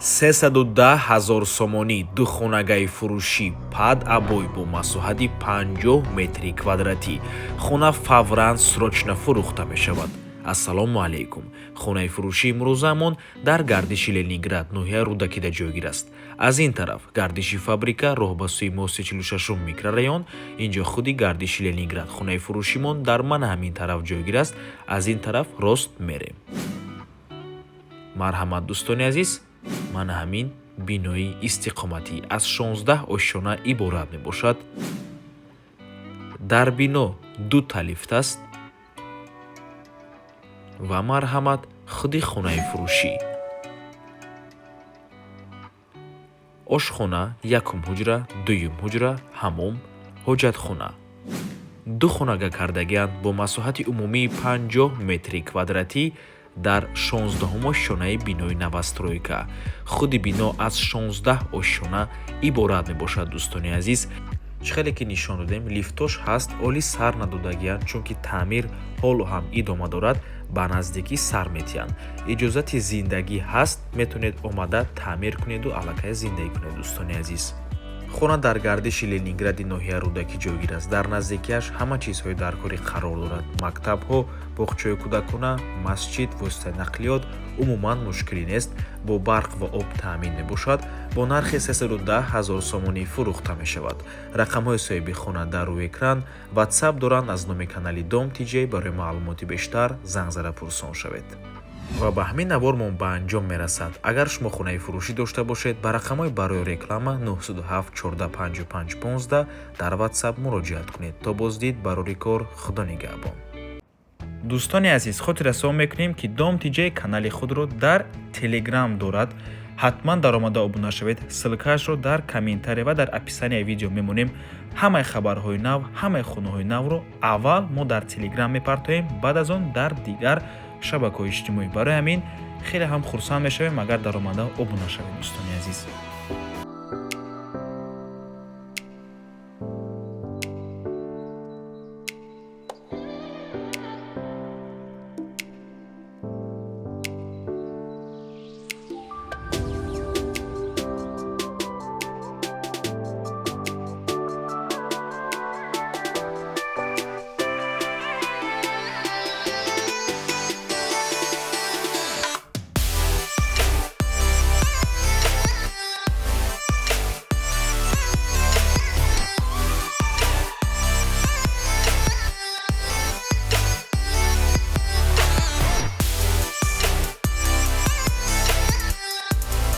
310 000 сомонӣ ду хонагаи фурӯшӣ пад абой бо масоҳати 50 метри квадратӣ. хона фавран срочно фурӯхта мешавад. ассалому алайкум. хонаи фурӯшии имрӯзаамон дар гардиши Ленинград, ноҳияи Рудакида ҷойгир аст. аз ин тараф гардиши фабрика роҳ ба сӯи моси 46 микрорайон, инҷо худи гардиши Ленинград. хонаи фурӯшимон дар мана ҳамин тараф ҷойгир аст. аз ин тараф рост мерем. марҳамат дӯстони азиз, мана ҳамин бинои истиқоматӣ аз 16 ошшона иборат мебошад. дар бино ду талифт аст ва марҳамат худи хонаи фурӯшӣ. ошхона, якум ҳуҷра, дуюм ҳуҷра, ҳаммом, ҳоҷатхона. ду хонага кардагианд бо масоҳати умумии 50 метри квадратӣ дар 16 ошшонаи бинои новостройка. худи бино аз 16 ошшона иборат мебошад. дӯстони азиз, хеле ки нишон додем, лифтош ҳаст, оли сар надодагиянд, чунки таъмир ҳоло ҳам идома дорад, ба наздикӣ сар метиҳанд. иҷозати зиндагӣ ҳаст, метавонед омада таъмир кунеду аллакай зиндагӣ кунед. дӯстони азиз, хона дар гардиши Ленингради ноҳияи Рудакӣ ҷойгир аст. дар наздикиаш ҳама чизҳои даркорӣ қарор дорад. мактабҳо, боғчаҳои кӯдакона, масҷид, воситаи нақлиёт умуман мушкилӣ нест. бо барқ ва об таъмин мебошад. бо нархи 310 000 сомонӣ фурӯхта мешавад. рақамҳои соҳиби хона дар рӯи экран. ватсап доранд. аз номи канали Дом Тиҷей барои маълумоти бештар занг зада пурсон шавед. ва ба ҳамин навормон ба анҷом мерасад. агар шумо хонаи фурӯшӣ дошта бошед, ба рақамҳои барои реклама 907 1455 15 дар ватсап муроҷиат кунед. то боздид барори кор. худо нигаҳбон. дӯстони азиз, хотир расон мекунем ки Дом Тиҷей канали худро дар телеграм дорад. ҳатман даромада обуна шавед. ссилкаашро дар комментария ва дар описанияи видео мемонем. ҳамаи хабарҳои нав, ҳамаи хонаҳои навро аввал мо дар телеграм мепартоем, баъд аз он дар дигар шабакаҳои иҷтимоӣ. барои ҳамин хеле ҳам хурсанд мешавем агар даромада обуна шавед. дӯстони азиз.